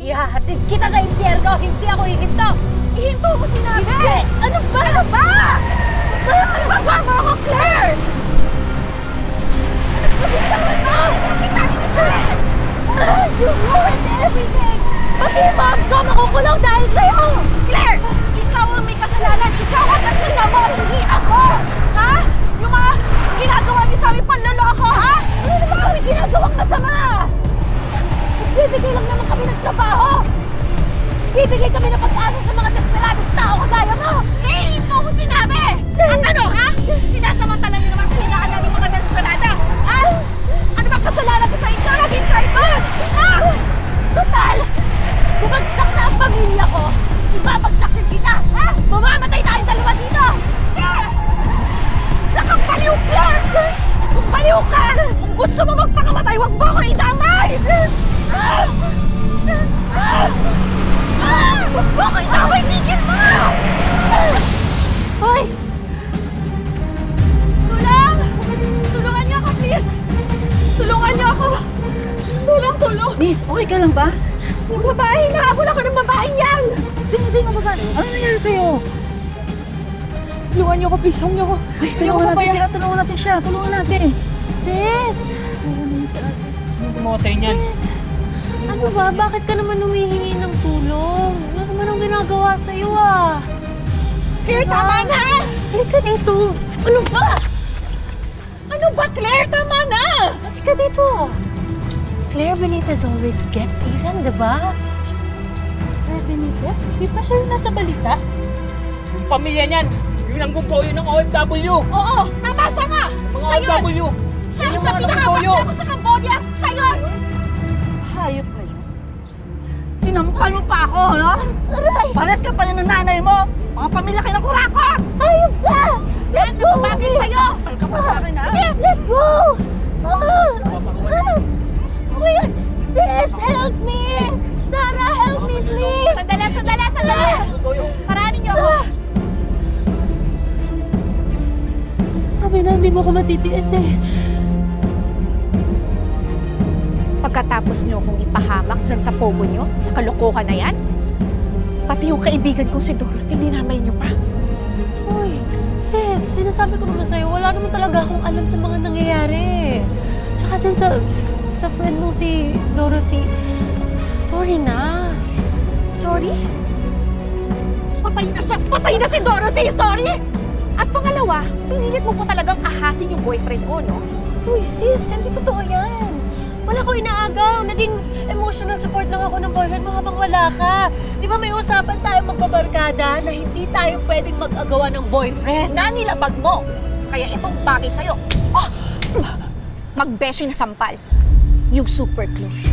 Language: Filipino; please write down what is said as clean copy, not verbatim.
Ihahatid kita sa impyerno! Hindi ako hihinto! Ihinto mo sinabi! Hindi! Ano ba? Ano ba? Ibaba mo ako, Claire! Bitawan mo! You ruined everything! Pati yung mom ko makukulong dahil sa'yo! Claire! Ikaw ang may kasalanan! Ikaw at ang ina mo! Hindi ako! Ha? Yung mga ginagawa niyo sa aming panloloko, ha? Ano naman kami ginagawang masama? Bibigay lang naman kami ng trabaho! Bibigay kami ng pag-asa sa mga desperadong tao kagaya mo! Ito mo sinabi! At ano, ha? Sinasamantala niyo naman kailangan namin mga desperada! Ha? Ano ba kasalanan ko sa inyo? Naging driver! Ha? Total! Bumagsak na ang pamilya ko! Ibabagsak din kita! Ha? Mamamatay tayong dalawa dito! Isa kang baliw, Claire! Kung baliw ka! Kung gusto mo magpakamatay, huwag mo ako idamay! Huwag mo ako idamay! Tigil mo! Hoy! Tulong! Tulungan niyo ako, please! Tulungan niyo ako! Tulong! Miss, okay ka lang ba? Yung babae! Nahabol ako ng babaeng yan! Sino ba? Ano nangyari sa'yo? Tulungan niyo ako, please! Huwag niyo ako! Tulungan natin siya! Tulungan natin! Sis! Ano gumawa sa'yo niyan? Sis! Ano ba? Bakit ka naman humihingi ng tulong? Ano naman ang ginagawa sa'yo ah? Claire, tama na! Halika dito! Ano ba? Ano ba, Claire? Tama na! Halika dito! Claire Benitez always gets even, diba? Claire Benitez? Di ba siya yung nasa balita? Yung pamilya niyan, yun ang gumpo yun ng OFW. Oo! Tama siya nga! Mga Siya yun! OFW. Siya Yun yung siya mga pinahabak nagumpo niya ako sa Cambodia! Siya yun! Hayop na yun. Sinampal mo pa ako, no? Aray! Pares ka pa rin ng nanay mo! Mga pamilya kayo ng kurakot! Ayop ka! Let go! Bagay sa'yo! Pal ka pa sa akin, ha? Sige! Let go! Oh my God! Sis, help me! Sarah, help me, please! Sandali! Paranin niyo ako! Sabi na, hindi mo ko matitiis eh. Pagkatapos niyo akong ipahamak dyan sa pogo niyo, sa kalokohan na yan, pati yung kaibigan ko si Dorothy, dinamay niyo pa. Uy, sis, sinasabi ko naman sa'yo, wala naman talaga akong alam sa mga nangyayari. Tsaka dyan sa friend mo si Dorothy, sorry na. Sorry? Patay na siya! Patay na si Dorothy! Sorry! At pangalawa, pinilit mo po talagang ahasin yung boyfriend ko, no? Uy, sis, hindi totoo yan. Wala ko inaagaw. Naging emotional support lang ako ng boyfriend mo habang wala ka. Di ba may usapan tayo magbabarkada na hindi tayo pwedeng mag-agawa ng boyfriend? Nanilabag mo! Kaya itong bagay sa'yo, magbeshi na sampal. You super close.